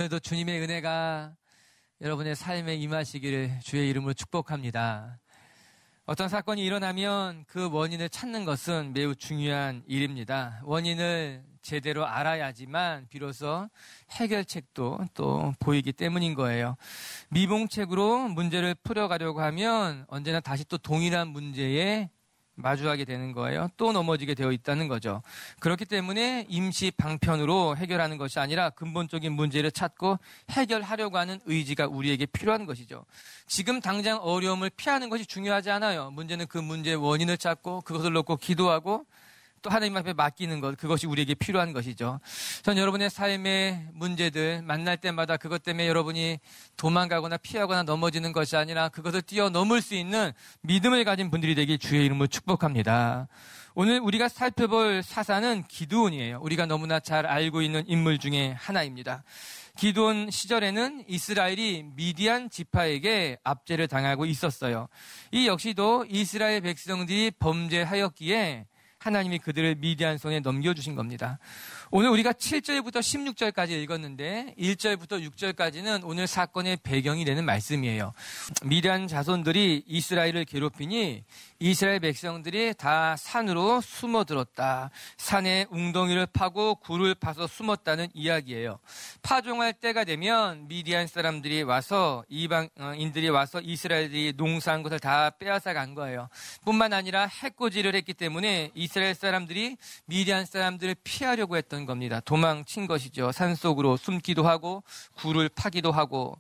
오늘도 주님의 은혜가 여러분의 삶에 임하시기를 주의 이름으로 축복합니다. 어떤 사건이 일어나면 그 원인을 찾는 것은 매우 중요한 일입니다. 원인을 제대로 알아야지만 비로소 해결책도 또 보이기 때문인 거예요. 미봉책으로 문제를 풀어가려고 하면 언제나 다시 또 동일한 문제에 마주하게 되는 거예요. 또 넘어지게 되어 있다는 거죠. 그렇기 때문에 임시 방편으로 해결하는 것이 아니라 근본적인 문제를 찾고 해결하려고 하는 의지가 우리에게 필요한 것이죠. 지금 당장 어려움을 피하는 것이 중요하지 않아요. 문제는 그 문제의 원인을 찾고 그것을 놓고 기도하고 또 하나님 앞에 맡기는 것, 그것이 우리에게 필요한 것이죠. 전 여러분의 삶의 문제들 만날 때마다 그것 때문에 여러분이 도망가거나 피하거나 넘어지는 것이 아니라 그것을 뛰어넘을 수 있는 믿음을 가진 분들이 되길 주의 이름으로 축복합니다. 오늘 우리가 살펴볼 사사는 기드온이에요. 우리가 너무나 잘 알고 있는 인물 중에 하나입니다. 기드온 시절에는 이스라엘이 미디안 지파에게 압제를 당하고 있었어요. 이 역시도 이스라엘 백성들이 범죄하였기에 하나님이 그들을 미디안 손에 넘겨주신 겁니다. 오늘 우리가 7절부터 16절까지 읽었는데 1절부터 6절까지는 오늘 사건의 배경이 되는 말씀이에요. 미디안 자손들이 이스라엘을 괴롭히니 이스라엘 백성들이 다 산으로 숨어들었다. 산에 웅덩이를 파고 굴을 파서 숨었다는 이야기예요. 파종할 때가 되면 미디안 사람들이 와서 이방인들이 와서 이스라엘이 농사한 것을 다 빼앗아 간 거예요. 뿐만 아니라 해코지를 했기 때문에 이스라엘 사람들이 미디안 사람들을 피하려고 했던 겁니다. 도망친 것이죠. 산속으로 숨기도 하고 굴을 파기도 하고.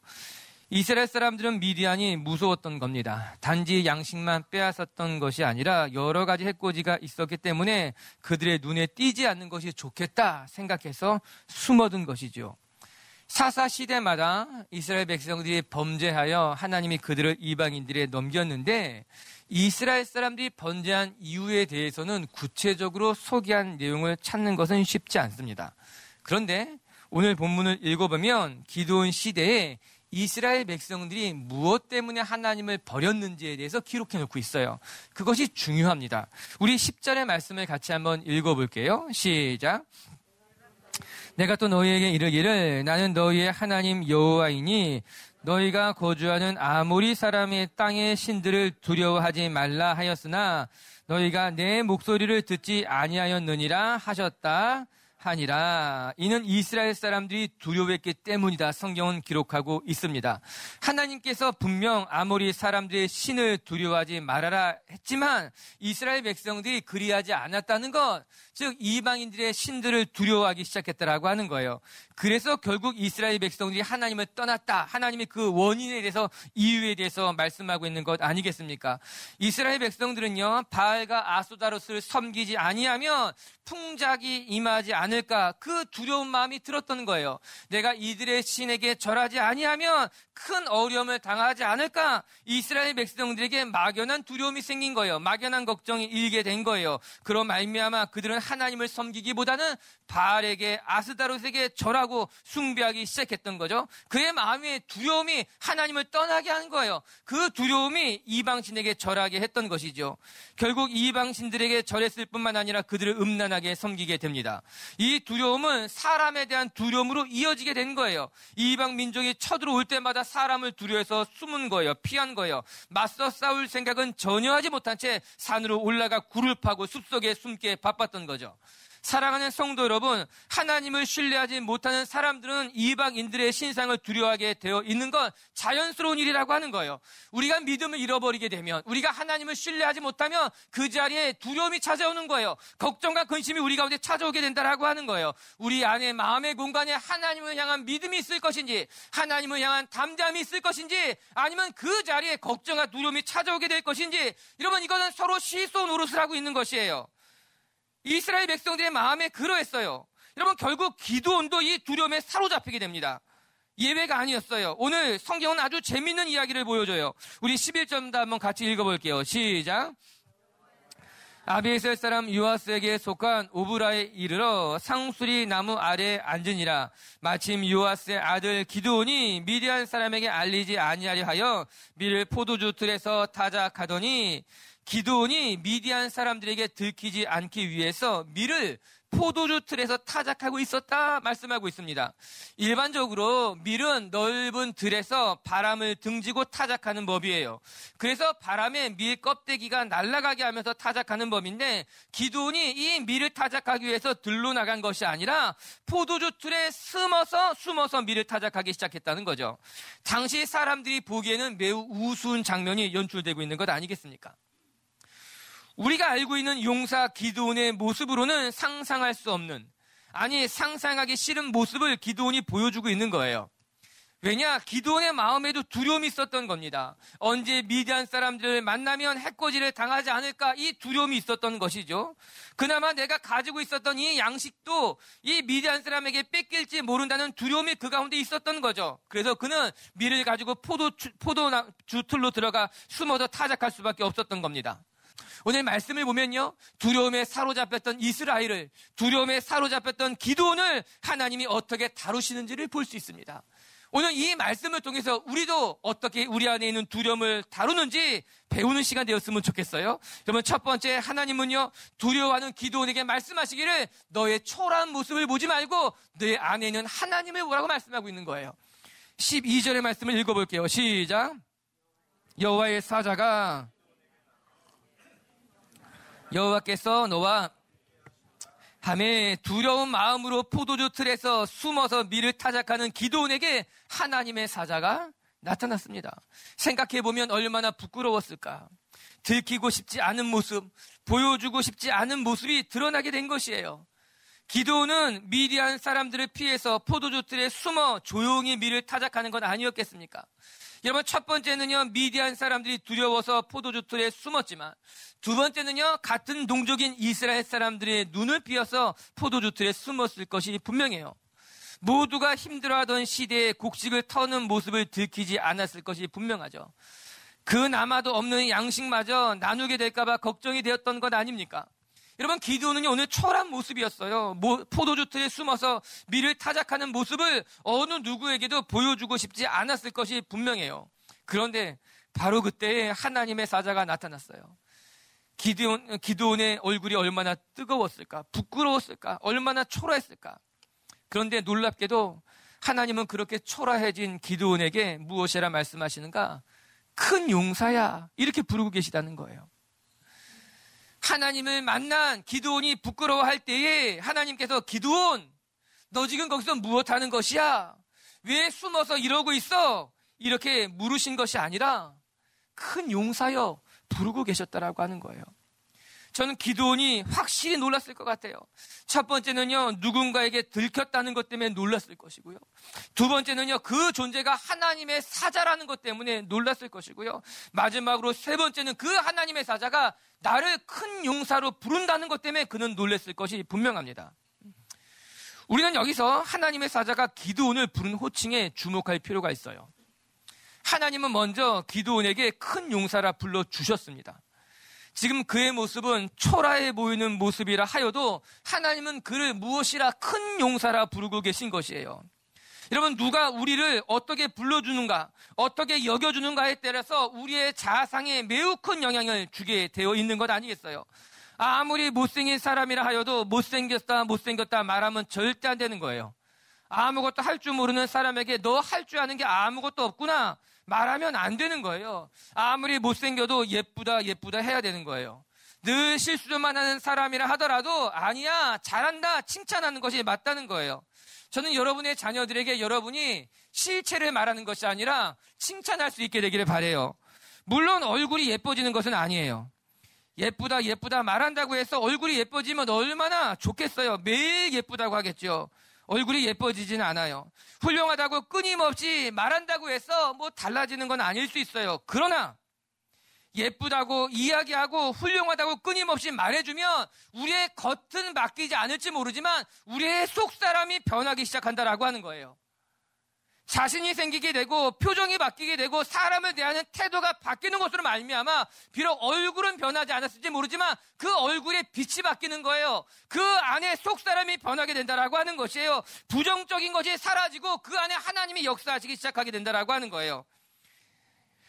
이스라엘 사람들은 미디안이 무서웠던 겁니다. 단지 양식만 빼앗았던 것이 아니라 여러 가지 해코지가 있었기 때문에 그들의 눈에 띄지 않는 것이 좋겠다 생각해서 숨어든 것이죠. 사사 시대마다 이스라엘 백성들이 범죄하여 하나님이 그들을 이방인들에 넘겼는데 이스라엘 사람들이 범죄한 이유에 대해서는 구체적으로 소개한 내용을 찾는 것은 쉽지 않습니다. 그런데 오늘 본문을 읽어보면 기드온 시대에 이스라엘 백성들이 무엇 때문에 하나님을 버렸는지에 대해서 기록해 놓고 있어요. 그것이 중요합니다. 우리 10절의 말씀을 같이 한번 읽어볼게요. 시작. 내가 또 너희에게 이르기를 나는 너희의 하나님 여호와이니 너희가 거주하는 아모리 사람의 땅의 신들을 두려워하지 말라 하였으나 너희가 내 목소리를 듣지 아니하였느니라 하셨다 하니라. 이는 이스라엘 사람들이 두려워했기 때문이다. 성경은 기록하고 있습니다. 하나님께서 분명 아모리 사람들의 신을 두려워하지 말아라 했지만 이스라엘 백성들이 그리하지 않았다는 것, 즉 이방인들의 신들을 두려워하기 시작했다라고 하는 거예요. 그래서 결국 이스라엘 백성들이 하나님을 떠났다. 하나님이 그 원인에 대해서, 이유에 대해서 말씀하고 있는 것 아니겠습니까? 이스라엘 백성들은요, 바알과 아스타롯을 섬기지 아니하면 풍작이 임하지 않을까, 그 두려운 마음이 들었던 거예요. 내가 이들의 신에게 절하지 아니하면 큰 어려움을 당하지 않을까, 이스라엘 백성들에게 막연한 두려움이 생긴 거예요. 막연한 걱정이 일게 된 거예요. 그로 말미암아 그들은 하나님을 섬기기보다는 바알에게, 아스타롯에게 절하고 숭배하기 시작했던 거죠. 그의 마음의 두려움이 하나님을 떠나게 한 거예요. 그 두려움이 이방신에게 절하게 했던 것이죠. 결국 이방신들에게 절했을 뿐만 아니라 그들을 음란하게 섬기게 됩니다. 이 두려움은 사람에 대한 두려움으로 이어지게 된 거예요. 이방 민족이 쳐들어올 때마다 사람을 두려워해서 숨은 거예요. 피한 거예요. 맞서 싸울 생각은 전혀 하지 못한 채 산으로 올라가 굴을 파고 숲속에 숨기에 바빴던 거죠. 사랑하는 성도 여러분, 하나님을 신뢰하지 못하는 사람들은 이방인들의 신상을 두려워하게 되어 있는 건 자연스러운 일이라고 하는 거예요. 우리가 믿음을 잃어버리게 되면, 우리가 하나님을 신뢰하지 못하면 그 자리에 두려움이 찾아오는 거예요. 걱정과 근심이 우리 가운데 찾아오게 된다라고 하는 거예요. 우리 안에 마음의 공간에 하나님을 향한 믿음이 있을 것인지, 하나님을 향한 담대함이 있을 것인지, 아니면 그 자리에 걱정과 두려움이 찾아오게 될 것인지, 여러분, 이거는 서로 시소 노릇을 하고 있는 것이에요. 이스라엘 백성들의 마음에 그러했어요. 여러분, 결국 기드온도 이 두려움에 사로잡히게 됩니다. 예외가 아니었어요. 오늘 성경은 아주 재밌는 이야기를 보여줘요. 우리 11절도 한번 같이 읽어볼게요. 시작. 아비에셀 사람 요아스에게 속한 오브라에 이르러 상수리 나무 아래에 앉으니라. 마침 요아스의 아들 기드온이 미디안 사람에게 알리지 아니하려 하여 밀 포도주 틀에서 타작하더니 기드온이 미디안 사람들에게 들키지 않기 위해서 밀을 포도주 틀에서 타작하고 있었다 말씀하고 있습니다. 일반적으로 밀은 넓은 들에서 바람을 등지고 타작하는 법이에요. 그래서 바람에 밀 껍데기가 날아가게 하면서 타작하는 법인데, 기드온이 이 밀을 타작하기 위해서 들로 나간 것이 아니라 포도주 틀에 숨어서 밀을 타작하기 시작했다는 거죠. 당시 사람들이 보기에는 매우 우스운 장면이 연출되고 있는 것 아니겠습니까? 우리가 알고 있는 용사 기드온의 모습으로는 상상할 수 없는, 아니 상상하기 싫은 모습을 기드온이 보여주고 있는 거예요. 왜냐? 기드온의 마음에도 두려움이 있었던 겁니다. 언제 미디안 사람들을 만나면 해코지를 당하지 않을까, 이 두려움이 있었던 것이죠. 그나마 내가 가지고 있었던 이 양식도 이 미디안 사람에게 뺏길지 모른다는 두려움이 그 가운데 있었던 거죠. 그래서 그는 밀을 가지고 포도주 틀로 들어가 숨어서 타작할 수밖에 없었던 겁니다. 오늘 말씀을 보면요, 두려움에 사로잡혔던 이스라엘을, 두려움에 사로잡혔던 기드온을 하나님이 어떻게 다루시는지를 볼 수 있습니다. 오늘 이 말씀을 통해서 우리도 어떻게 우리 안에 있는 두려움을 다루는지 배우는 시간 되었으면 좋겠어요. 그러면 첫 번째, 하나님은요, 두려워하는 기드온에게 말씀하시기를 너의 초라한 모습을 보지 말고 내 안에 있는 하나님을 보라고 말씀하고 있는 거예요. 12절의 말씀을 읽어볼게요. 시작. 여호와의 사자가, 여호와께서 너와 함에 두려운 마음으로 포도주 틀에서 숨어서 밀을 타작하는 기드온에게 하나님의 사자가 나타났습니다. 생각해보면 얼마나 부끄러웠을까. 들키고 싶지 않은 모습, 보여주고 싶지 않은 모습이 드러나게 된 것이에요. 기드온은 미디안 사람들을 피해서 포도주 틀에 숨어 조용히 밀을 타작하는 건 아니었겠습니까? 여러분, 첫 번째는요, 미디안 사람들이 두려워서 포도주 틀에 숨었지만, 두 번째는요, 같은 동족인 이스라엘 사람들의 눈을 삐어서 포도주 틀에 숨었을 것이 분명해요. 모두가 힘들어하던 시대에 곡식을 터는 모습을 들키지 않았을 것이 분명하죠. 그 남아도 없는 양식마저 나누게 될까봐 걱정이 되었던 것 아닙니까? 여러분, 기드온은 오늘 초라한 모습이었어요. 포도주 틀에 숨어서 밀을 타작하는 모습을 어느 누구에게도 보여주고 싶지 않았을 것이 분명해요. 그런데 바로 그때에 하나님의 사자가 나타났어요. 기드온의 얼굴이 얼마나 뜨거웠을까, 부끄러웠을까, 얼마나 초라했을까. 그런데 놀랍게도 하나님은 그렇게 초라해진 기드온에게 무엇이라 말씀하시는가? 큰 용사야, 이렇게 부르고 계시다는 거예요. 하나님을 만난 기드온이 부끄러워할 때에 하나님께서, 기드온, 너 지금 거기서 무엇 하는 것이야? 왜 숨어서 이러고 있어? 이렇게 물으신 것이 아니라 큰 용사여 부르고 계셨다라고 하는 거예요. 저는 기드온이 확실히 놀랐을 것 같아요. 첫 번째는요, 누군가에게 들켰다는 것 때문에 놀랐을 것이고요. 두 번째는요, 그 존재가 하나님의 사자라는 것 때문에 놀랐을 것이고요. 마지막으로 세 번째는 그 하나님의 사자가 나를 큰 용사로 부른다는 것 때문에 그는 놀랐을 것이 분명합니다. 우리는 여기서 하나님의 사자가 기드온을 부른 호칭에 주목할 필요가 있어요. 하나님은 먼저 기드온에게 큰 용사라 불러주셨습니다. 지금 그의 모습은 초라해 보이는 모습이라 하여도 하나님은 그를 무엇이라 큰 용사라 부르고 계신 것이에요. 여러분, 누가 우리를 어떻게 불러주는가, 어떻게 여겨주는가에 따라서 우리의 자아상에 매우 큰 영향을 주게 되어 있는 것 아니겠어요? 아무리 못생긴 사람이라 하여도 못생겼다 말하면 절대 안 되는 거예요. 아무것도 할 줄 모르는 사람에게 너 할 줄 아는 게 아무것도 없구나 말하면 안 되는 거예요. 아무리 못생겨도 예쁘다 해야 되는 거예요. 늘 실수만 하는 사람이라 하더라도 아니야, 잘한다 칭찬하는 것이 맞다는 거예요. 저는 여러분의 자녀들에게 여러분이 실체를 말하는 것이 아니라 칭찬할 수 있게 되기를 바라요. 물론 얼굴이 예뻐지는 것은 아니에요. 예쁘다 말한다고 해서 얼굴이 예뻐지면 얼마나 좋겠어요. 매일 예쁘다고 하겠죠. 얼굴이 예뻐지지는 않아요. 훌륭하다고 끊임없이 말한다고 해서 뭐 달라지는 건 아닐 수 있어요. 그러나 예쁘다고 이야기하고 훌륭하다고 끊임없이 말해주면 우리의 겉은 바뀌지 않을지 모르지만 우리의 속사람이 변하기 시작한다라고 하는 거예요. 자신이 생기게 되고 표정이 바뀌게 되고 사람을 대하는 태도가 바뀌는 것으로 말미암아 비록 얼굴은 변하지 않았을지 모르지만 그 얼굴의 빛이 바뀌는 거예요. 그 안에 속사람이 변하게 된다라고 하는 것이에요. 부정적인 것이 사라지고 그 안에 하나님이 역사하시기 시작하게 된다라고 하는 거예요.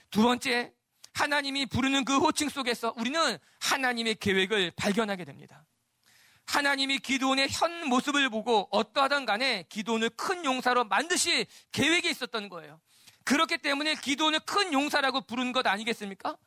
두 번째, 하나님이 부르는 그 호칭 속에서 우리는 하나님의 계획을 발견하게 됩니다. 하나님이 기드온의 현 모습을 보고 어떠하든 간에 기드온을 큰 용사로 만드실 계획이 있었던 거예요. 그렇기 때문에 기드온을 큰 용사라고 부르는 것 아니겠습니까?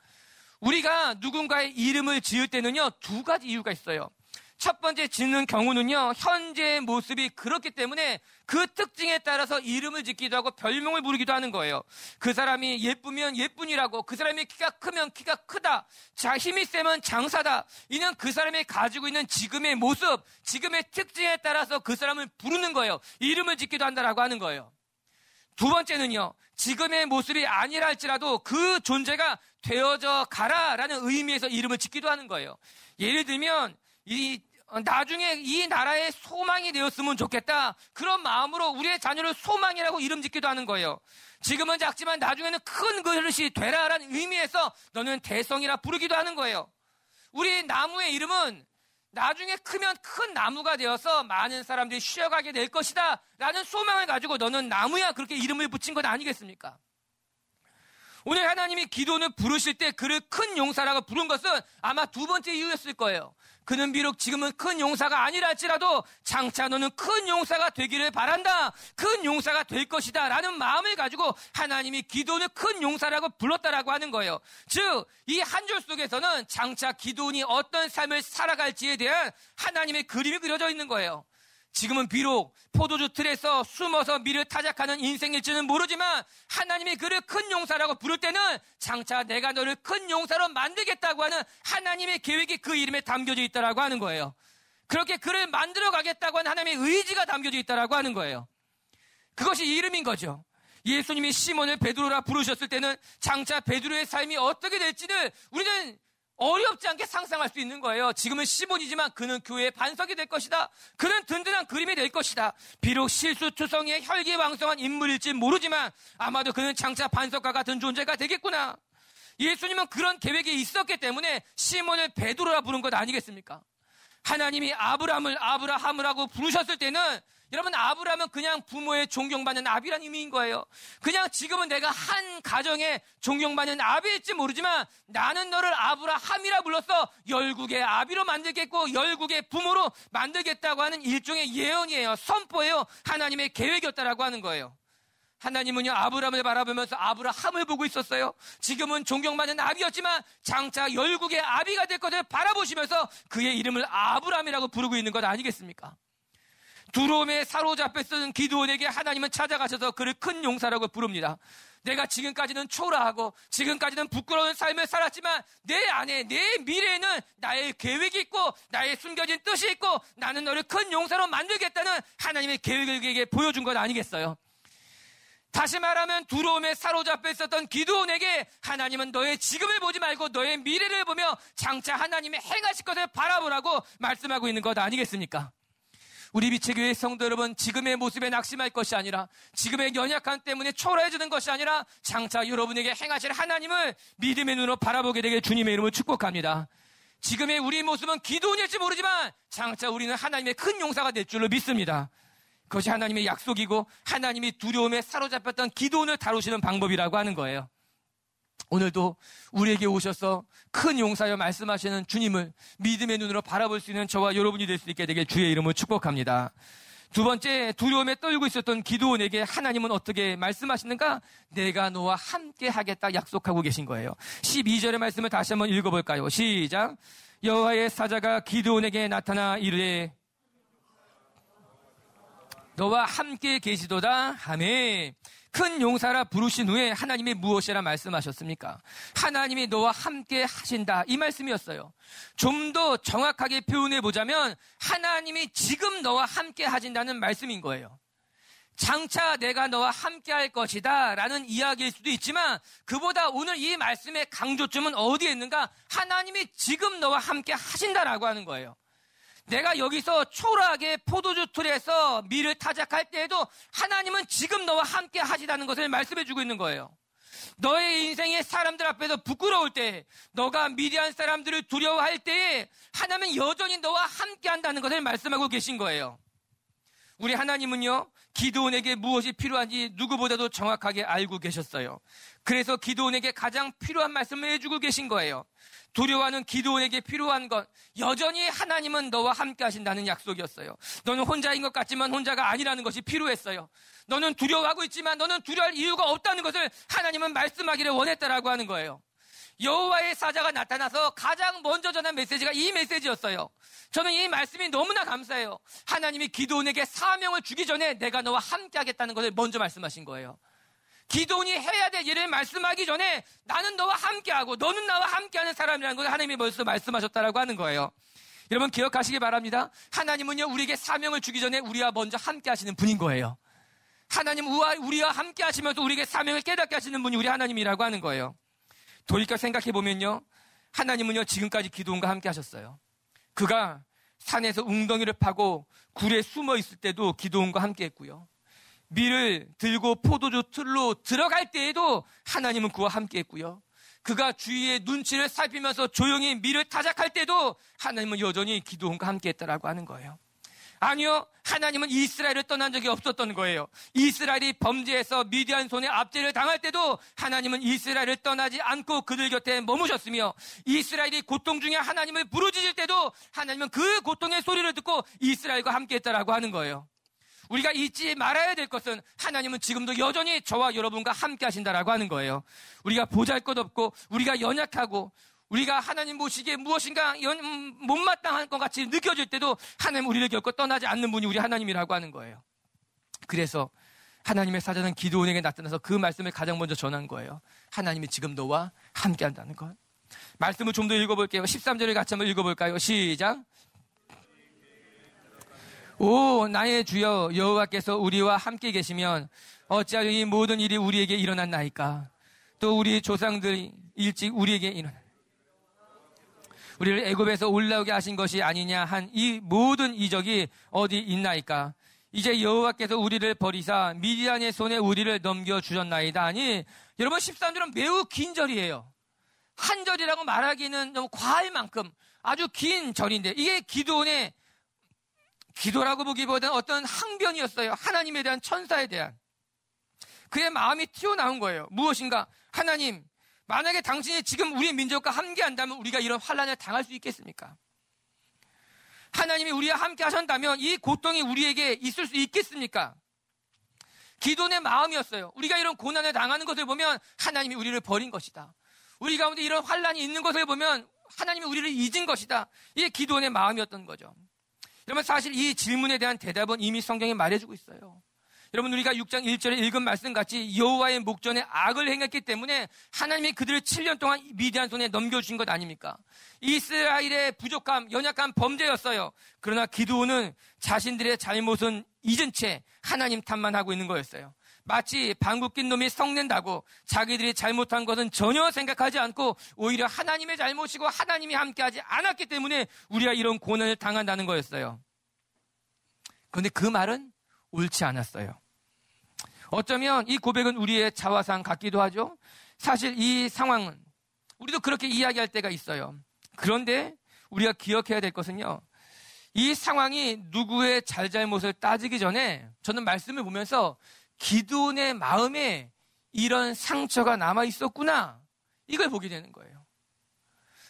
우리가 누군가의 이름을 지을 때는요, 두 가지 이유가 있어요. 첫 번째 짓는 경우는요, 현재의 모습이 그렇기 때문에 그 특징에 따라서 이름을 짓기도 하고 별명을 부르기도 하는 거예요. 그 사람이 예쁘면 예쁜이라고, 그 사람이 키가 크면 키가 크다, 자, 힘이 세면 장사다. 이는 그 사람이 가지고 있는 지금의 모습, 지금의 특징에 따라서 그 사람을 부르는 거예요. 이름을 짓기도 한다라고 하는 거예요. 두 번째는요, 지금의 모습이 아니라 할지라도 그 존재가 되어져 가라라는 의미에서 이름을 짓기도 하는 거예요. 예를 들면 나중에 이 나라의 소망이 되었으면 좋겠다, 그런 마음으로 우리의 자녀를 소망이라고 이름 짓기도 하는 거예요. 지금은 작지만 나중에는 큰 그릇이 되라라는 의미에서 너는 대성이라 부르기도 하는 거예요. 우리 나무의 이름은 나중에 크면 큰 나무가 되어서 많은 사람들이 쉬어가게 될 것이다 라는 소망을 가지고 너는 나무야, 그렇게 이름을 붙인 것 아니겠습니까? 오늘 하나님이 기드온을 부르실 때 그를 큰 용사라고 부른 것은 아마 두 번째 이유였을 거예요. 그는 비록 지금은 큰 용사가 아니라 할지라도 장차 너는 큰 용사가 되기를 바란다, 큰 용사가 될 것이다 라는 마음을 가지고 하나님이 기드온을 큰 용사라고 불렀다라고 하는 거예요. 즉, 이 한 절 속에서는 장차 기드온이 어떤 삶을 살아갈지에 대한 하나님의 그림이 그려져 있는 거예요. 지금은 비록 포도주 틀에서 숨어서 밀을 타작하는 인생일지는 모르지만 하나님이 그를 큰 용사라고 부를 때는 장차 내가 너를 큰 용사로 만들겠다고 하는 하나님의 계획이 그 이름에 담겨져 있다라고 하는 거예요. 그렇게 그를 만들어 가겠다고 하는 하나님의 의지가 담겨져 있다라고 하는 거예요. 그것이 이름인 거죠. 예수님이 시몬을 베드로라 부르셨을 때는 장차 베드로의 삶이 어떻게 될지를 우리는 어렵지 않게 상상할 수 있는 거예요. 지금은 시몬이지만 그는 교회의 반석이 될 것이다. 그는 든든한 그림이 될 것이다. 비록 실수투성이의 혈기왕성한 인물일지 모르지만 아마도 그는 장차 반석과 같은 존재가 되겠구나. 예수님은 그런 계획이 있었기 때문에 시몬을 베드로라 부른 것 아니겠습니까? 하나님이 아브라함을 하고 부르셨을 때는, 여러분, 아브라함은 그냥 부모의 존경받는 아비란 의미인 거예요. 그냥 지금은 내가 한 가정에 존경받는 아비일지 모르지만 나는 너를 아브라함이라 불러서 열국의 아비로 만들겠고 열국의 부모로 만들겠다고 하는 일종의 예언이에요. 선포예요. 하나님의 계획이었다라고 하는 거예요. 하나님은요, 아브라함을 바라보면서 아브라함을 보고 있었어요. 지금은 존경받는 아비였지만 장차 열국의 아비가 될 것을 바라보시면서 그의 이름을 아브라함이라고 부르고 있는 것 아니겠습니까? 두려움에 사로잡혀 쓰는 기드온에게 하나님은 찾아가셔서 그를 큰 용사라고 부릅니다. 내가 지금까지는 초라하고 지금까지는 부끄러운 삶을 살았지만 내 안에, 내 미래에는 나의 계획이 있고 나의 숨겨진 뜻이 있고 나는 너를 큰 용사로 만들겠다는 하나님의 계획을 그에게 보여준 것 아니겠어요? 다시 말하면 두려움에 사로잡혀 있었던 기드온에게 하나님은 너의 지금을 보지 말고 너의 미래를 보며 장차 하나님의 행하실 것을 바라보라고 말씀하고 있는 것 아니겠습니까? 우리 빛의 교회 성도 여러분, 지금의 모습에 낙심할 것이 아니라, 지금의 연약함 때문에 초라해지는 것이 아니라 장차 여러분에게 행하실 하나님을 믿음의 눈으로 바라보게 되길 주님의 이름으로 축복합니다. 지금의 우리 모습은 기드온일지 모르지만 장차 우리는 하나님의 큰 용사가 될 줄로 믿습니다. 그것이 하나님의 약속이고 하나님이 두려움에 사로잡혔던 기드온을 다루시는 방법이라고 하는 거예요. 오늘도 우리에게 오셔서 큰 용사여 말씀하시는 주님을 믿음의 눈으로 바라볼 수 있는 저와 여러분이 될 수 있게 되길 주의 이름으로 축복합니다. 두 번째, 두려움에 떨고 있었던 기드온에게 하나님은 어떻게 말씀하시는가? 내가 너와 함께 하겠다 약속하고 계신 거예요. 12절의 말씀을 다시 한번 읽어볼까요? 시작. 여호와의 사자가 기드온에게 나타나 이르되 너와 함께 계시도다 하매, 큰 용사라 부르신 후에 하나님이 무엇이라 말씀하셨습니까? 하나님이 너와 함께 하신다, 이 말씀이었어요. 좀 더 정확하게 표현해 보자면 하나님이 지금 너와 함께 하신다는 말씀인 거예요. 장차 내가 너와 함께 할 것이다 라는 이야기일 수도 있지만 그보다 오늘 이 말씀의 강조점은 어디에 있는가? 하나님이 지금 너와 함께 하신다라고 하는 거예요. 내가 여기서 초라하게 포도주 틀에서 밀을 타작할 때에도 하나님은 지금 너와 함께 하시다는 것을 말씀해 주고 있는 거예요. 너의 인생의 사람들 앞에서 부끄러울 때, 너가 미디안 사람들을 두려워할 때에 하나님은 여전히 너와 함께 한다는 것을 말씀하고 계신 거예요. 우리 하나님은요, 기드온에게 무엇이 필요한지 누구보다도 정확하게 알고 계셨어요. 그래서 기드온에게 가장 필요한 말씀을 해주고 계신 거예요. 두려워하는 기드온에게 필요한 것, 여전히 하나님은 너와 함께 하신다는 약속이었어요. 너는 혼자인 것 같지만 혼자가 아니라는 것이 필요했어요. 너는 두려워하고 있지만 너는 두려워할 이유가 없다는 것을 하나님은 말씀하기를 원했다라고 하는 거예요. 여호와의 사자가 나타나서 가장 먼저 전한 메시지가 이 메시지였어요. 저는 이 말씀이 너무나 감사해요. 하나님이 기드온에게 사명을 주기 전에 내가 너와 함께 하겠다는 것을 먼저 말씀하신 거예요. 기드온이 해야 될 일을 말씀하기 전에 나는 너와 함께하고 너는 나와 함께하는 사람이라는 것을 하나님이 벌써 말씀하셨다라고 하는 거예요. 여러분 기억하시기 바랍니다. 하나님은요, 우리에게 사명을 주기 전에 우리와 먼저 함께 하시는 분인 거예요. 하나님 우리와 함께 하시면서 우리에게 사명을 깨닫게 하시는 분이 우리 하나님이라고 하는 거예요. 돌이켜 생각해 보면요, 하나님은요 지금까지 기드온과 함께 하셨어요. 그가 산에서 웅덩이를 파고 굴에 숨어 있을 때도 기드온과 함께 했고요. 밀을 들고 포도주 틀로 들어갈 때에도 하나님은 그와 함께 했고요. 그가 주위의 눈치를 살피면서 조용히 밀을 타작할 때도 하나님은 여전히 기드온과 함께 했다라고 하는 거예요. 아니요, 하나님은 이스라엘을 떠난 적이 없었던 거예요. 이스라엘이 범죄해서 미디안 손에 압제를 당할 때도 하나님은 이스라엘을 떠나지 않고 그들 곁에 머무셨으며, 이스라엘이 고통 중에 하나님을 부르짖을 때도 하나님은 그 고통의 소리를 듣고 이스라엘과 함께 했다라고 하는 거예요. 우리가 잊지 말아야 될 것은 하나님은 지금도 여전히 저와 여러분과 함께 하신다라고 하는 거예요. 우리가 보잘것없고 우리가 연약하고 우리가 하나님 보시기에 무엇인가 못마땅한 것 같이 느껴질 때도 하나님 우리를 결코 떠나지 않는 분이 우리 하나님이라고 하는 거예요. 그래서 하나님의 사자는 기드온에게 나타나서 그 말씀을 가장 먼저 전한 거예요. 하나님이 지금 너와 함께 한다는 것. 말씀을 좀 더 읽어볼게요. 13절을 같이 한번 읽어볼까요? 시작. 오 나의 주여 여호와께서 우리와 함께 계시면 어찌하여 이 모든 일이 우리에게 일어났나이까. 또 우리 조상들이 일찍 우리에게 일어나 우리를 애굽에서 올라오게 하신 것이 아니냐 한 이 모든 이적이 어디 있나이까. 이제 여호와께서 우리를 버리사 미디안의 손에 우리를 넘겨주셨나이다. 아니 여러분 13절은 매우 긴 절이에요. 한 절이라고 말하기는 너무 과할 만큼 아주 긴 절인데, 이게 기드온의 기도라고 보기보다는 어떤 항변이었어요. 하나님에 대한, 천사에 대한 그의 마음이 튀어나온 거예요. 무엇인가, 하나님 만약에 당신이 지금 우리 민족과 함께 한다면 우리가 이런 환난을 당할 수 있겠습니까? 하나님이 우리와 함께 하신다면 이 고통이 우리에게 있을 수 있겠습니까? 기도의 마음이었어요. 우리가 이런 고난을 당하는 것을 보면 하나님이 우리를 버린 것이다. 우리 가운데 이런 환난이 있는 것을 보면 하나님이 우리를 잊은 것이다. 이게 기도의 마음이었던 거죠. 여러분 사실 이 질문에 대한 대답은 이미 성경에 말해주고 있어요. 여러분 우리가 6장 1절에 읽은 말씀 같이 여호와의 목전에 악을 행했기 때문에 하나님이 그들을 7년 동안 미디안 손에 넘겨주신 것 아닙니까? 이스라엘의 부족함, 연약한 범죄였어요. 그러나 기드온은 자신들의 잘못은 잊은 채 하나님 탓만 하고 있는 거였어요. 마치 방귀 낀 놈이 성낸다고 자기들이 잘못한 것은 전혀 생각하지 않고 오히려 하나님의 잘못이고 하나님이 함께하지 않았기 때문에 우리가 이런 고난을 당한다는 거였어요. 그런데 그 말은 옳지 않았어요. 어쩌면 이 고백은 우리의 자화상 같기도 하죠. 사실 이 상황은 우리도 그렇게 이야기할 때가 있어요. 그런데 우리가 기억해야 될 것은요, 이 상황이 누구의 잘잘못을 따지기 전에 저는 말씀을 보면서 기드온의 마음에 이런 상처가 남아 있었구나, 이걸 보게 되는 거예요.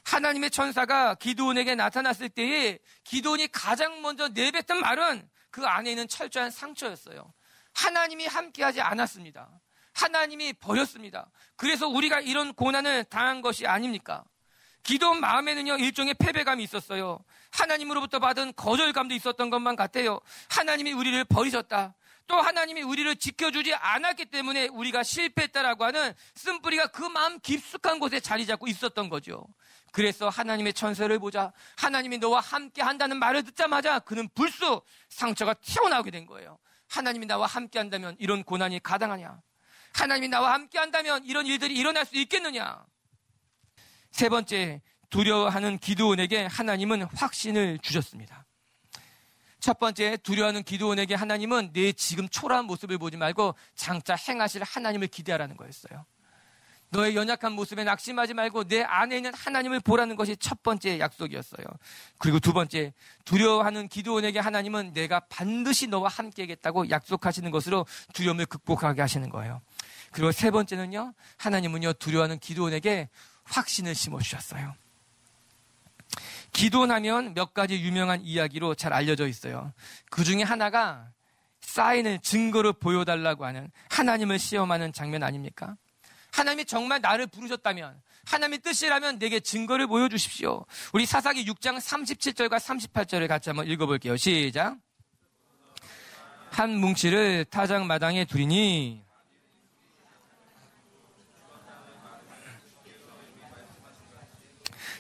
하나님의 천사가 기드온에게 나타났을 때에 기드온이 가장 먼저 내뱉은 말은 그 안에 있는 철저한 상처였어요. 하나님이 함께하지 않았습니다. 하나님이 버렸습니다. 그래서 우리가 이런 고난을 당한 것이 아닙니까? 기드온 마음에는요, 일종의 패배감이 있었어요. 하나님으로부터 받은 거절감도 있었던 것만 같아요. 하나님이 우리를 버리셨다. 또 하나님이 우리를 지켜주지 않았기 때문에 우리가 실패했다라고 하는 쓴뿌리가 그 마음 깊숙한 곳에 자리 잡고 있었던 거죠. 그래서 하나님의 천사를 보자 하나님이 너와 함께 한다는 말을 듣자마자 그는 불쑥 상처가 튀어나오게 된 거예요. 하나님이 나와 함께 한다면 이런 고난이 가당하냐? 하나님이 나와 함께 한다면 이런 일들이 일어날 수 있겠느냐? 세 번째, 두려워하는 기드온에게 하나님은 확신을 주셨습니다. 첫 번째, 두려워하는 기드온에게 하나님은 내 지금 초라한 모습을 보지 말고 장차 행하실 하나님을 기대하라는 거였어요. 너의 연약한 모습에 낙심하지 말고 내 안에 있는 하나님을 보라는 것이 첫 번째 약속이었어요. 그리고 두 번째, 두려워하는 기드온에게 하나님은 내가 반드시 너와 함께하겠다고 약속하시는 것으로 두려움을 극복하게 하시는 거예요. 그리고 세 번째는요, 하나님은요, 두려워하는 기드온에게 확신을 심어주셨어요. 기도하면 몇 가지 유명한 이야기로 잘 알려져 있어요. 그 중에 하나가 사인을, 증거를 보여달라고 하는 하나님을 시험하는 장면 아닙니까? 하나님이 정말 나를 부르셨다면, 하나님의 뜻이라면 내게 증거를 보여주십시오. 우리 사사기 6장 37절과 38절을 같이 한번 읽어볼게요. 시작. 한 뭉치를 타작 마당에 두리니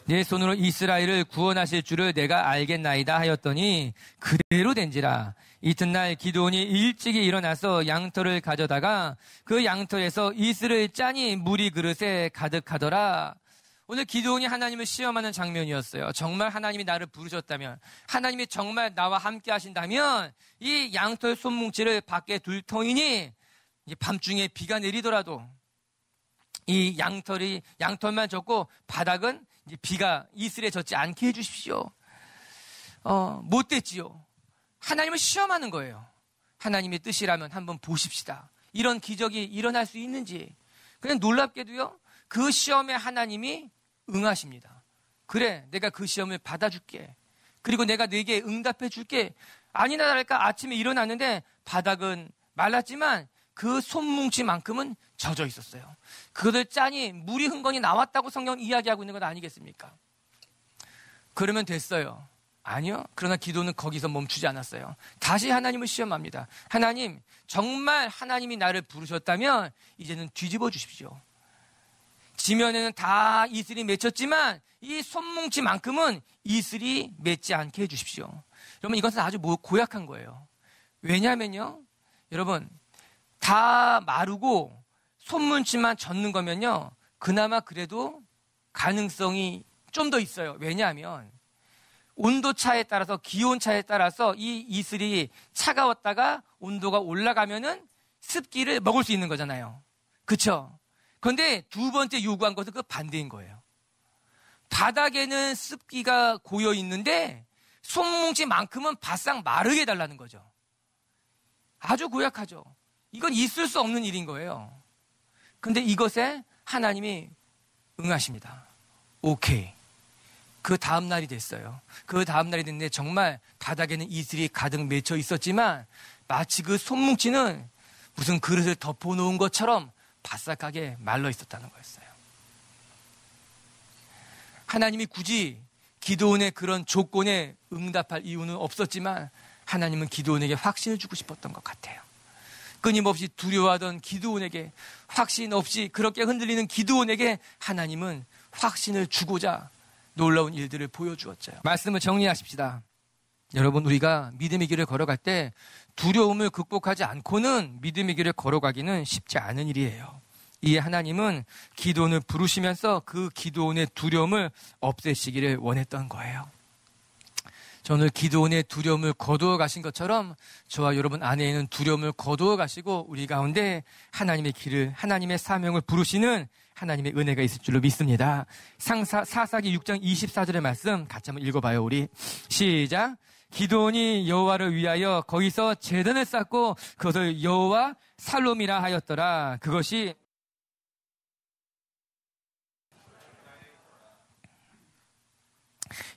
내 손으로 이스라엘을 구원하실 줄을 내가 알겠나이다 하였더니 그대로 된지라. 이튿날 기드온이 일찍이 일어나서 양털을 가져다가 그 양털에서 이슬을 짜니 물이 그릇에 가득하더라. 오늘 기드온이 하나님을 시험하는 장면이었어요. 정말 하나님이 나를 부르셨다면, 하나님이 정말 나와 함께 하신다면 이 양털 손뭉치를 밖에 둘 터이니 밤중에 비가 내리더라도 이 양털만 젖고 바닥은 비가 이슬에 젖지 않게 해주십시오. 못 됐지요. 하나님을 시험하는 거예요. 하나님의 뜻이라면 한번 보십시다. 이런 기적이 일어날 수 있는지. 그냥 놀랍게도요, 그 시험에 하나님이 응하십니다. 그래, 내가 그 시험을 받아줄게. 그리고 내가 네게 응답해 줄게. 아니나 다를까 아침에 일어났는데 바닥은 말랐지만 그 손뭉치만큼은 젖어 있었어요. 그것을 짜니 물이 흥건히 나왔다고 성경 이야기하고 있는 것 아니겠습니까? 그러면 됐어요. 아니요. 그러나 기도는 거기서 멈추지 않았어요. 다시 하나님을 시험합니다. 하나님, 정말 하나님이 나를 부르셨다면 이제는 뒤집어 주십시오. 지면에는 다 이슬이 맺혔지만 이 손뭉치만큼은 이슬이 맺지 않게 해주십시오. 여러분, 이것은 아주 고약한 거예요. 왜냐하면요, 여러분, 다 마르고 손뭉치만 젖는 거면요, 그나마 그래도 가능성이 좀 더 있어요. 왜냐하면 온도차에 따라서, 기온차에 따라서 이 이슬이 차가웠다가 온도가 올라가면은 습기를 먹을 수 있는 거잖아요. 그렇죠? 그런데 두 번째 요구한 것은 그 반대인 거예요. 바닥에는 습기가 고여 있는데 손뭉치만큼은 바싹 마르게 해달라는 거죠. 아주 고약하죠. 이건 있을 수 없는 일인 거예요. 근데 이것에 하나님이 응하십니다. 오케이. 그 다음 날이 됐어요. 그 다음 날이 됐는데 정말 바닥에는 이슬이 가득 맺혀 있었지만 마치 그 손뭉치는 무슨 그릇을 덮어놓은 것처럼 바싹하게 말라 있었다는 거였어요. 하나님이 굳이 기드온의 그런 조건에 응답할 이유는 없었지만 하나님은 기드온에게 확신을 주고 싶었던 것 같아요. 끊임없이 두려워하던 기드온에게, 확신 없이 그렇게 흔들리는 기드온에게 하나님은 확신을 주고자 놀라운 일들을 보여주었죠. 말씀을 정리하십시다. 여러분, 우리가 믿음의 길을 걸어갈 때 두려움을 극복하지 않고는 믿음의 길을 걸어가기는 쉽지 않은 일이에요. 이에 하나님은 기드온을 부르시면서 그 기드온의 두려움을 없애시기를 원했던 거예요. 오늘 기드온의 두려움을 거두어 가신 것처럼 저와 여러분 안에 있는 두려움을 거두어 가시고 우리 가운데 하나님의 길을, 하나님의 사명을 부르시는 하나님의 은혜가 있을 줄로 믿습니다. 사사기 6장 24절의 말씀 같이 한번 읽어봐요. 우리 시작. 기드온이 여호와를 위하여 거기서 제단을 쌓고 그것을 여호와 살롬이라 하였더라. 그것이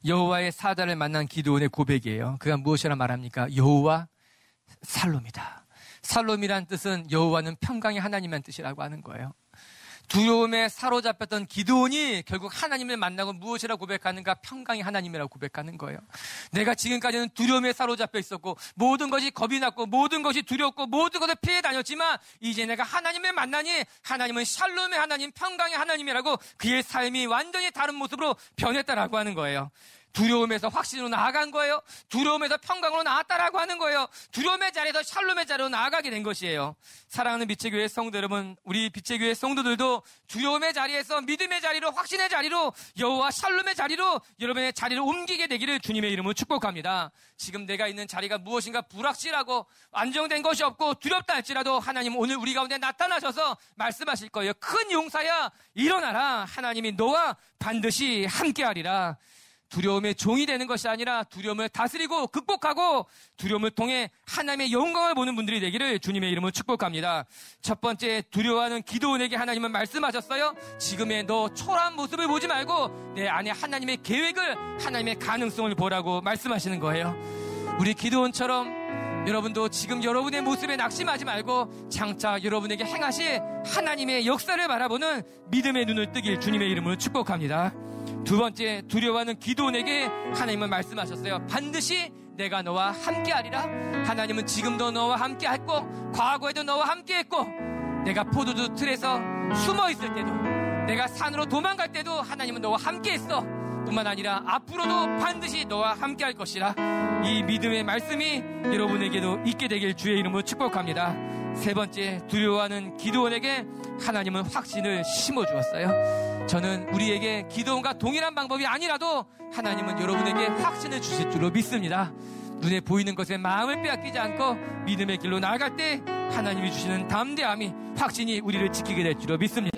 여호와의 사자를 만난 기드온의 고백이에요. 그가 무엇이라 말합니까? 여호와 살롬이다. 살롬이란 뜻은 여호와는 평강의 하나님이란 뜻이라고 하는 거예요. 두려움에 사로잡혔던 기드온이 결국 하나님을 만나고 무엇이라고 고백하는가? 평강의 하나님이라고 고백하는 거예요. 내가 지금까지는 두려움에 사로잡혀 있었고 모든 것이 겁이 났고 모든 것이 두렵고 모든 것을 피해 다녔지만 이제 내가 하나님을 만나니 하나님은 샬롬의 하나님, 평강의 하나님이라고 그의 삶이 완전히 다른 모습으로 변했다라고 하는 거예요. 두려움에서 확신으로 나아간 거예요. 두려움에서 평강으로 나았다라고 하는 거예요. 두려움의 자리에서 샬롬의 자리로 나아가게 된 것이에요. 사랑하는 빛의 교회 성도 여러분, 우리 빛의 교회 성도들도 두려움의 자리에서 믿음의 자리로, 확신의 자리로, 여호와 샬롬의 자리로 여러분의 자리를 옮기게 되기를 주님의 이름으로 축복합니다. 지금 내가 있는 자리가 무엇인가 불확실하고 안정된 것이 없고 두렵다 할지라도 하나님 오늘 우리 가운데 나타나셔서 말씀하실 거예요. 큰 용사야 일어나라. 하나님이 너와 반드시 함께하리라. 두려움의 종이 되는 것이 아니라 두려움을 다스리고 극복하고 두려움을 통해 하나님의 영광을 보는 분들이 되기를 주님의 이름으로 축복합니다. 첫 번째, 두려워하는 기도원에게 하나님은 말씀하셨어요. 지금의 너 초라한 모습을 보지 말고 내 안에 하나님의 계획을, 하나님의 가능성을 보라고 말씀하시는 거예요. 우리 기도원처럼 여러분도 지금 여러분의 모습에 낙심하지 말고 장차 여러분에게 행하실 하나님의 역사를 바라보는 믿음의 눈을 뜨길 주님의 이름으로 축복합니다. 두 번째, 두려워하는 기도원에게 하나님은 말씀하셨어요. 반드시 내가 너와 함께하리라. 하나님은 지금도 너와 함께했고 과거에도 너와 함께했고 내가 포도주 틀에서 숨어있을 때도, 내가 산으로 도망갈 때도 하나님은 너와 함께했어. 뿐만 아니라 앞으로도 반드시 너와 함께할 것이라. 이 믿음의 말씀이 여러분에게도 있게 되길 주의 이름으로 축복합니다. 세 번째, 두려워하는 기도원에게 하나님은 확신을 심어주었어요. 저는 우리에게 기도원과 동일한 방법이 아니라도 하나님은 여러분에게 확신을 주실 줄로 믿습니다. 눈에 보이는 것에 마음을 빼앗기지 않고 믿음의 길로 나아갈 때 하나님이 주시는 담대함이, 확신이 우리를 지키게 될 줄로 믿습니다.